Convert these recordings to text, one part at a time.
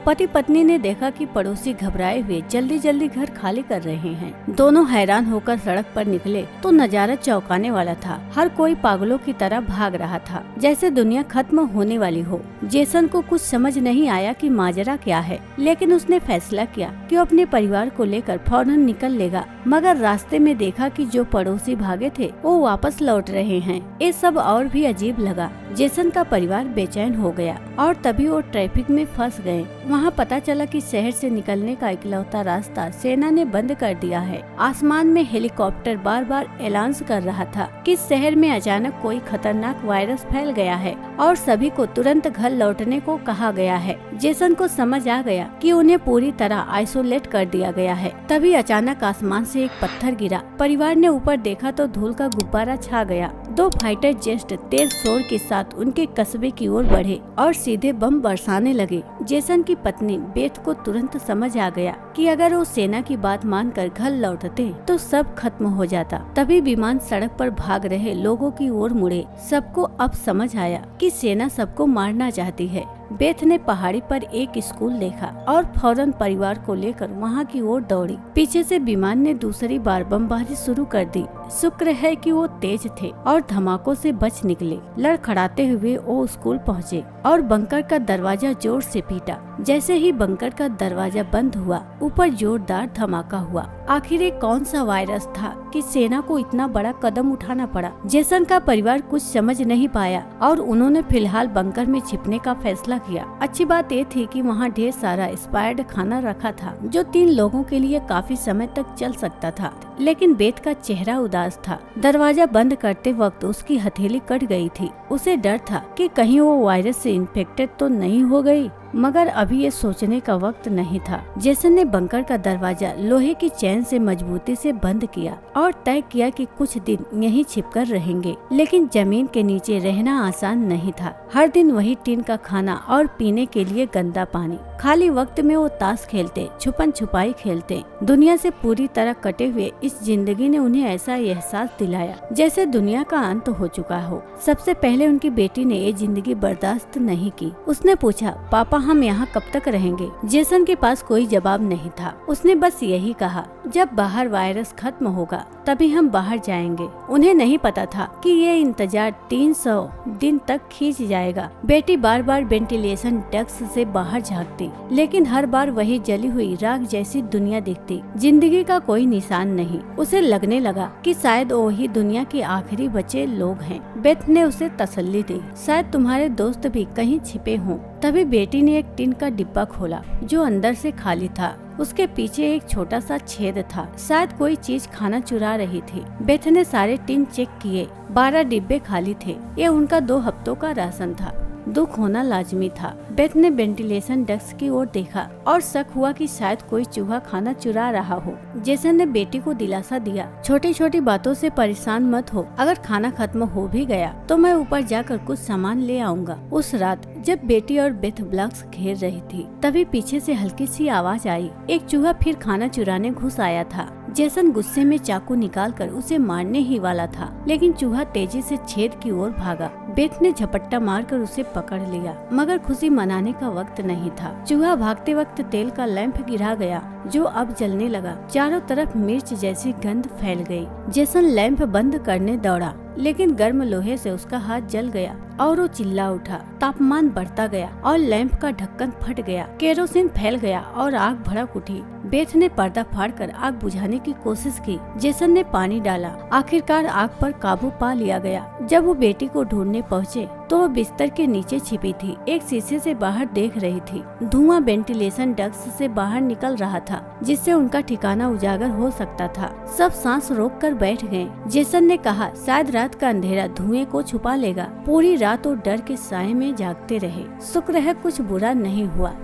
पति पत्नी ने देखा कि पड़ोसी घबराए हुए जल्दी जल्दी घर खाली कर रहे हैं। दोनों हैरान होकर सड़क पर निकले तो नजारा चौंकाने वाला था। हर कोई पागलों की तरह भाग रहा था, जैसे दुनिया खत्म होने वाली हो। जेसन को कुछ समझ नहीं आया कि माजरा क्या है, लेकिन उसने फैसला किया कि वो अपने परिवार को लेकर फौरन निकल लेगा। मगर रास्ते में देखा कि जो पड़ोसी भागे थे वो वापस लौट रहे हैं। ये सब और भी अजीब लगा। जेसन का परिवार बेचैन हो गया और तभी वो ट्रैफिक में फंस गए। वहाँ पता चला कि शहर से निकलने का इकलौता रास्ता सेना ने बंद कर दिया है। आसमान में हेलीकॉप्टर बार बार ऐलान कर रहा था कि शहर में अचानक कोई खतरनाक वायरस फैल गया है और सभी को तुरंत घर लौटने को कहा गया है। जेसन को समझ आ गया कि उन्हें पूरी तरह आइसोलेट कर दिया गया है। तभी अचानक आसमान से एक पत्थर गिरा। परिवार ने ऊपर देखा तो धूल का गुब्बारा छा गया। 2 फाइटर जेट तेज शोर के साथ उनके कस्बे की ओर बढ़े और सीधे बम बरसाने लगे। जेसन की पत्नी बेथ को तुरंत समझ आ गया कि अगर वो सेना की बात मानकर घर लौटते तो सब खत्म हो जाता। तभी विमान सड़क पर भाग रहे लोगों की ओर मुड़े। सबको अब समझ आया कि सेना सबको मारना चाहती है। बेथ ने पहाड़ी पर एक स्कूल देखा और फौरन परिवार को लेकर वहां की ओर दौड़ी। पीछे से विमान ने दूसरी बार बमबारी शुरू कर दी। शुक्र है कि वो तेज थे और धमाकों से बच निकले। लड़खड़ाते हुए वो स्कूल पहुँचे और बंकर का दरवाजा जोर से पीटा। जैसे ही बंकर का दरवाजा बंद हुआ, ऊपर जोरदार धमाका हुआ। आखिर ये कौन सा वायरस था कि सेना को इतना बड़ा कदम उठाना पड़ा? जेसन का परिवार कुछ समझ नहीं पाया और उन्होंने फिलहाल बंकर में छिपने का फैसला किया। अच्छी बात ये थी कि वहाँ ढेर सारा एक्सपायर्ड खाना रखा था जो 3 लोगों के लिए काफी समय तक चल सकता था। लेकिन बेथ का चेहरा उदास था। दरवाजा बंद करते वक्त उसकी हथेली कट गई थी। उसे डर था कि कहीं वो वायरस से इन्फेक्टेड तो नहीं हो गई, मगर अभी ये सोचने का वक्त नहीं था। जेसन ने बंकर का दरवाजा लोहे की चैन से मजबूती से बंद किया और तय किया कि कुछ दिन यहीं छिपकर रहेंगे। लेकिन जमीन के नीचे रहना आसान नहीं था। हर दिन वही टीन का खाना और पीने के लिए गंदा पानी। खाली वक्त में वो ताश खेलते, छुपन छुपाई खेलते। दुनिया से पूरी तरह कटे हुए इस जिंदगी ने उन्हें ऐसा एहसास दिलाया जैसे दुनिया का अंत हो चुका हो। सबसे पहले उनकी बेटी ने ये जिंदगी बर्दाश्त नहीं की। उसने पूछा, पापा हम यहाँ कब तक रहेंगे? जेसन के पास कोई जवाब नहीं था। उसने बस यही कहा, जब बाहर वायरस खत्म होगा तभी हम बाहर जाएंगे। उन्हें नहीं पता था कि ये इंतजार 300 दिन तक खींच जाएगा। बेटी बार बार वेंटिलेशन डेस्क से बाहर झांकती, लेकिन हर बार वही जली हुई राख जैसी दुनिया दिखती। जिंदगी का कोई निशान नहीं। उसे लगने लगा कि शायद वही दुनिया के आखिरी बचे लोग हैं। बेथ ने उसे तसल्ली दी, शायद तुम्हारे दोस्त भी कहीं छिपे हों। तभी बेटी ने एक टिन का डिब्बा खोला जो अंदर से खाली था। उसके पीछे एक छोटा सा छेद था। शायद कोई चीज खाना चुरा रही थी। बेथ ने सारे टिन चेक किए। 12 डिब्बे खाली थे। ये उनका 2 हफ्तों का राशन था। दुख होना लाजमी था। बेथ ने वेंटिलेशन डेस्क की ओर देखा और शक हुआ कि शायद कोई चूहा खाना चुरा रहा हो। जेसन ने बेटी को दिलासा दिया, छोटी छोटी बातों से परेशान मत हो। अगर खाना खत्म हो भी गया तो मैं ऊपर जाकर कुछ सामान ले आऊंगा। उस रात जब बेटी और बेथ ब्लॉक्स घेर रही थी, तभी पीछे से हल्की सी आवाज आई। एक चूहा फिर खाना चुराने घुस आया था। जेसन गुस्से में चाकू निकालकर उसे मारने ही वाला था, लेकिन चूहा तेजी से छेद की ओर भागा। बेथ ने झपट्टा मारकर उसे पकड़ लिया, मगर खुशी मनाने का वक्त नहीं था। चूहा भागते वक्त तेल का लैंप गिरा गया जो अब जलने लगा। चारों तरफ मिर्च जैसी गंध फैल गई। जेसन लैंप बंद करने दौड़ा, लेकिन गर्म लोहे से उसका हाथ जल गया और वो चिल्ला उठा। तापमान बढ़ता गया और लैंप का ढक्कन फट गया। केरोसिन फैल गया और आग भड़क उठी। बेथ ने पर्दा फाड़कर आग बुझाने की कोशिश की। जेसन ने पानी डाला। आखिरकार आग पर काबू पा लिया गया। जब वो बेटी को ढूंढने पहुँचे तो वो बिस्तर के नीचे छिपी थी। एक शीशे से बाहर देख रही थी। धुआं वेंटिलेशन डेस्क से बाहर निकल रहा था, जिससे उनका ठिकाना उजागर हो सकता था। सब सांस रोक कर बैठ गए। जेसन ने कहा, शायद रात का अंधेरा धुएं को छुपा लेगा। पूरी रात वो डर के साए में जागते रहे। शुक्र है कुछ बुरा नहीं हुआ।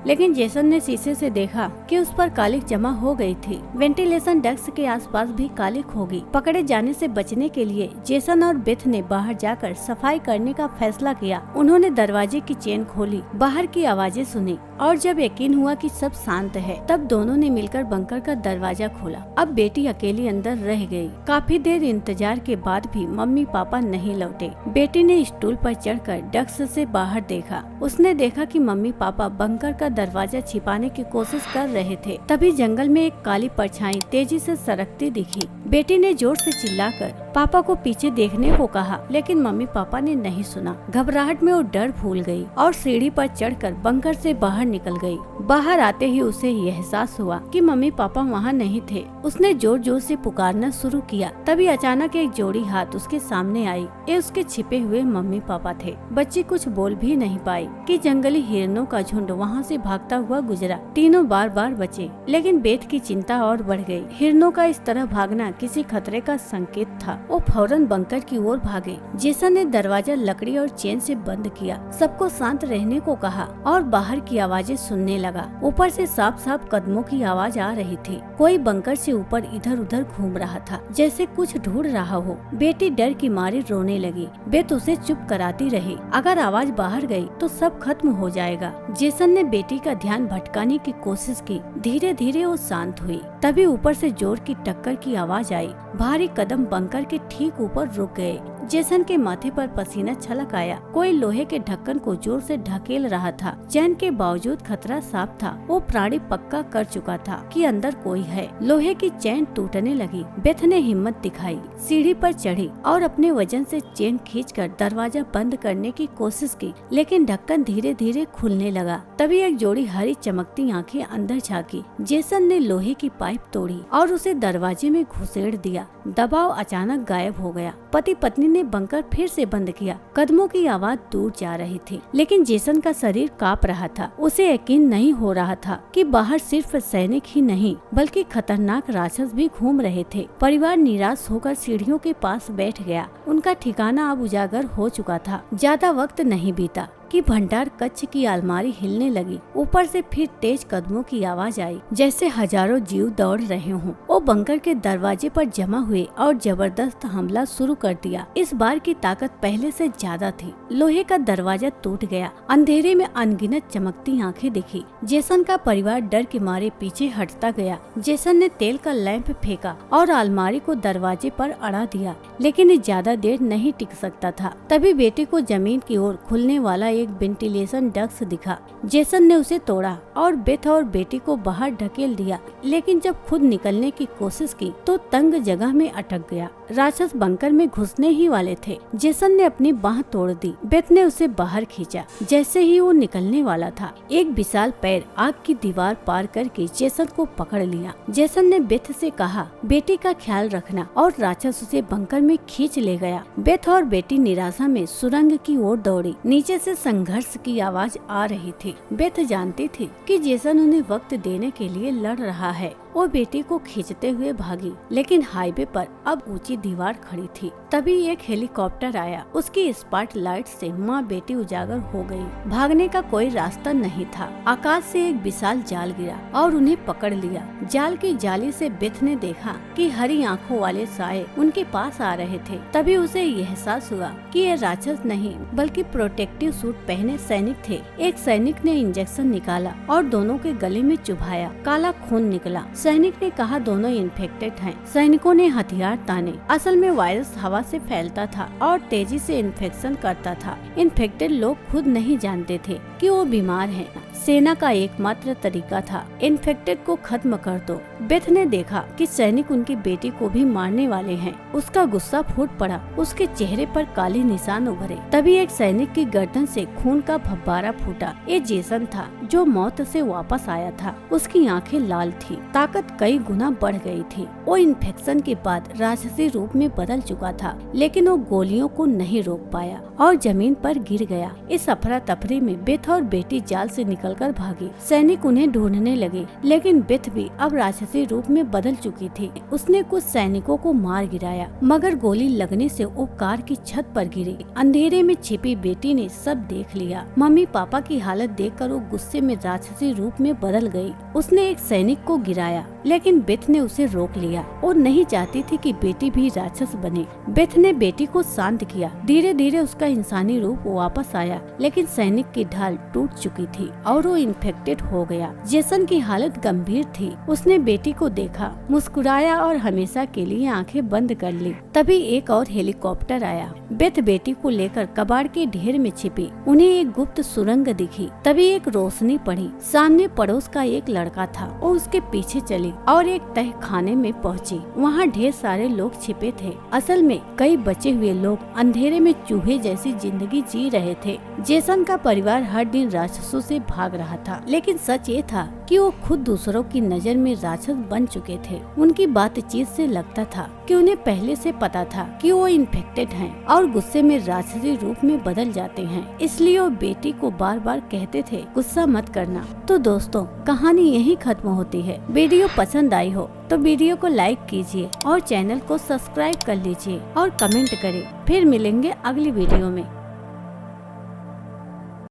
लेकिन जेसन ने शीशे से देखा कि उस पर कालिख जमा हो गई थी। वेंटिलेशन डेस्क के आसपास भी कालिख होगी। पकड़े जाने से बचने के लिए जेसन और बेथ ने बाहर जाकर सफाई करने का फैसला किया। उन्होंने दरवाजे की चेन खोली, बाहर की आवाजें सुनी और जब यकीन हुआ कि सब शांत है, तब दोनों ने मिलकर बंकर का दरवाजा खोला। अब बेटी अकेली अंदर रह गई। काफी देर इंतजार के बाद भी मम्मी पापा नहीं लौटे। बेटी ने स्टूल पर चढ़कर डक्स से बाहर देखा। उसने देखा कि मम्मी पापा बंकर का दरवाजा छिपाने की कोशिश कर रहे थे। तभी जंगल में एक काली परछाई तेजी से सरकती दिखी। बेटी ने जोर से चिल्लाकर पापा को पीछे देखने को कहा, लेकिन मम्मी पापा ने नहीं सुना। घबराहट में वो डर भूल गई और सीढ़ी पर चढ़कर बंकर से बाहर निकल गई। बाहर आते ही उसे एहसास हुआ कि मम्मी पापा वहाँ नहीं थे। उसने जोर जोर से पुकारना शुरू किया। तभी अचानक एक जोड़ी हाथ उसके सामने आई। ये उसके छिपे हुए मम्मी पापा थे। बच्ची कुछ बोल भी नहीं पाई कि जंगली हिरणों का झुंड वहाँ से भागता हुआ गुजरा। तीनों बार बार बचे, लेकिन बेट की चिंता और बढ़ गई। हिरणों का इस तरह भागना किसी खतरे का संकेत था। वो फौरन बंकर की ओर भागे। जेसन ने दरवाजा लकड़ी और चेन से बंद किया, सबको शांत रहने को कहा और बाहर की आवाजें सुनने लगा। ऊपर से साफ साफ कदमों की आवाज आ रही थी। कोई बंकर से ऊपर इधर उधर घूम रहा था, जैसे कुछ ढूंढ रहा हो। बेटी डर की मारे रोने लगी। बेट उसे चुप कराती रही। अगर आवाज बाहर गई तो सब खत्म हो जाएगा। जेसन ने बेटी का ध्यान भटकाने की कोशिश की। धीरे धीरे वो शांत हुई। तभी ऊपर से जोर की टक्कर की आवाज आई। भारी कदम बंकर के ठीक ऊपर रुक गए। जेसन के माथे पर पसीना छलक आया। कोई लोहे के ढक्कन को जोर से ढकेल रहा था। चैन के बावजूद खतरा साफ था। वो प्राणी पक्का कर चुका था कि अंदर कोई है। लोहे की चैन टूटने लगी। बेथ ने हिम्मत दिखाई, सीढ़ी पर चढ़ी और अपने वजन से चैन खींचकर दरवाजा बंद करने की कोशिश की, लेकिन ढक्कन धीरे धीरे खुलने लगा। तभी एक जोड़ी हरी चमकती आंखें अंदर झांकी। जेसन ने लोहे की पाइप तोड़ी और उसे दरवाजे में घुसेड़ दिया। दबाव अचानक गायब हो गया। पति पत्नी ने बंकर फिर से बंद किया। कदमों की आवाज दूर जा रही थी, लेकिन जेसन का शरीर कांप रहा था। उसे यकीन नहीं हो रहा था कि बाहर सिर्फ सैनिक ही नहीं, बल्कि खतरनाक राक्षस भी घूम रहे थे। परिवार निराश होकर सीढ़ियों के पास बैठ गया। उनका ठिकाना अब उजागर हो चुका था। ज्यादा वक्त नहीं बीता कि भंडार कक्ष की अलमारी हिलने लगी। ऊपर से फिर तेज कदमों की आवाज आई, जैसे हजारों जीव दौड़ रहे हों। वो बंकर के दरवाजे पर जमा हुए और जबरदस्त हमला शुरू कर दिया। इस बार की ताकत पहले से ज्यादा थी। लोहे का दरवाजा टूट गया। अंधेरे में अनगिनत चमकती आंखें दिखी। जेसन का परिवार डर के मारे पीछे हटता गया। जेसन ने तेल का लैंप फेंका और अलमारी को दरवाजे पर अड़ा दिया, लेकिन ये ज्यादा देर नहीं टिक सकता था। तभी बेटे को जमीन की ओर खुलने वाला एक वेंटिलेशन डक्ट दिखा। जेसन ने उसे तोड़ा और बेथ और बेटी को बाहर ढकेल दिया, लेकिन जब खुद निकलने की कोशिश की तो तंग जगह में अटक गया। राक्षस बंकर में घुसने ही वाले थे। जेसन ने अपनी बाह तोड़ दी। बेथ ने उसे बाहर खींचा। जैसे ही वो निकलने वाला था, एक विशाल पैर आग की दीवार पार करके जेसन को पकड़ लिया। जेसन ने बेथ से कहा, बेटी का ख्याल रखना, और राक्षस उसे बंकर में खींच ले गया। बेथ और बेटी निराशा में सुरंग की ओर दौड़ी। नीचे से संघर्ष की आवाज आ रही थी। बेथ जानती थी कि जेसन उन्हें वक्त देने के लिए लड़ रहा है। वो बेटी को खींचते हुए भागी, लेकिन हाईवे पर अब ऊंची दीवार खड़ी थी। तभी एक हेलीकॉप्टर आया। उसकी स्पॉट लाइट से माँ बेटी उजागर हो गई। भागने का कोई रास्ता नहीं था। आकाश से एक विशाल जाल गिरा और उन्हें पकड़ लिया। जाल की जाली से बेथ ने देखा कि हरी आंखों वाले साए उनके पास आ रहे थे। तभी उसे एहसास हुआ कि ये राक्षस नहीं, बल्कि प्रोटेक्टिव सूट पहने सैनिक थे। एक सैनिक ने इंजेक्शन निकाला और दोनों के गले में चुभाया। काला खून निकला। सैनिक ने कहा दोनों इन्फेक्टेड हैं। सैनिकों ने हथियार ताने। असल में वायरस हवा से फैलता था और तेजी से इन्फेक्शन करता था। इन्फेक्टेड लोग खुद नहीं जानते थे कि वो बीमार हैं। सेना का एकमात्र तरीका था, इन्फेक्टेड को खत्म कर दो। बेथ ने देखा कि सैनिक उनकी बेटी को भी मारने वाले हैं। उसका गुस्सा फूट पड़ा। उसके चेहरे पर काले निशान उभरे। तभी एक सैनिक की गर्दन से खून का फव्वारा फूटा। ये जेसन था, जो मौत से वापस आया था। उसकी आंखें लाल थी। ताकत कई गुना बढ़ गई थी। वो इन्फेक्शन के बाद राक्षसी रूप में बदल चुका था, लेकिन वो गोलियों को नहीं रोक पाया और जमीन पर गिर गया। इस अफरा तफरी में बेथ और बेटी जाल से निकलकर भागी। सैनिक उन्हें ढूंढने लगे, लेकिन बेथ भी अब राक्षसी रूप में बदल चुकी थी। उसने कुछ सैनिकों को मार गिराया, मगर गोली लगने से वो कार की छत पर गिरी। अंधेरे में छिपी बेटी ने सब देख लिया। मम्मी पापा की हालत देखकर वो गुस्से में राक्षसी रूप में बदल गई। उसने एक सैनिक को गिराया, लेकिन बेथ ने उसे रोक लिया। वो नहीं चाहती थी कि बेटी भी राक्षस बने। बेथ ने बेटी को शांत किया। धीरे धीरे उसका इंसानी रूप वापस आया, लेकिन सैनिक की ढाल टूट चुकी थी और और वो इन्फेक्टेड हो गया। जेसन की हालत गंभीर थी। उसने बेटी को देखा, मुस्कुराया और हमेशा के लिए आंखें बंद कर ली। तभी एक और हेलीकॉप्टर आया। बेथ बेटी को लेकर कबाड़ के ढेर में छिपी। उन्हें एक गुप्त सुरंग दिखी। तभी एक रोशनी पड़ी। सामने पड़ोस का एक लड़का था। वो उसके पीछे चली और एक तह खाने में पहुंची। वहाँ ढेर सारे लोग छिपे थे। असल में कई बचे हुए लोग अंधेरे में चूहे जैसी जिंदगी जी रहे थे। जेसन का परिवार हर दिन राक्षसों से भाग रहा था, लेकिन सच ये था कि वो खुद दूसरों की नजर में राक्षस बन चुके थे। उनकी बातचीत से लगता था कि उन्हें पहले से पता था कि वो इन्फेक्टेड हैं और गुस्से में राक्षसी रूप में बदल जाते हैं। इसलिए वो बेटी को बार बार कहते थे गुस्सा मत करना। तो दोस्तों, कहानी यहीं खत्म होती है। वीडियो पसंद आई हो तो वीडियो को लाइक कीजिए और चैनल को सब्सक्राइब कर लीजिए और कमेंट करें। फिर मिलेंगे अगली वीडियो में।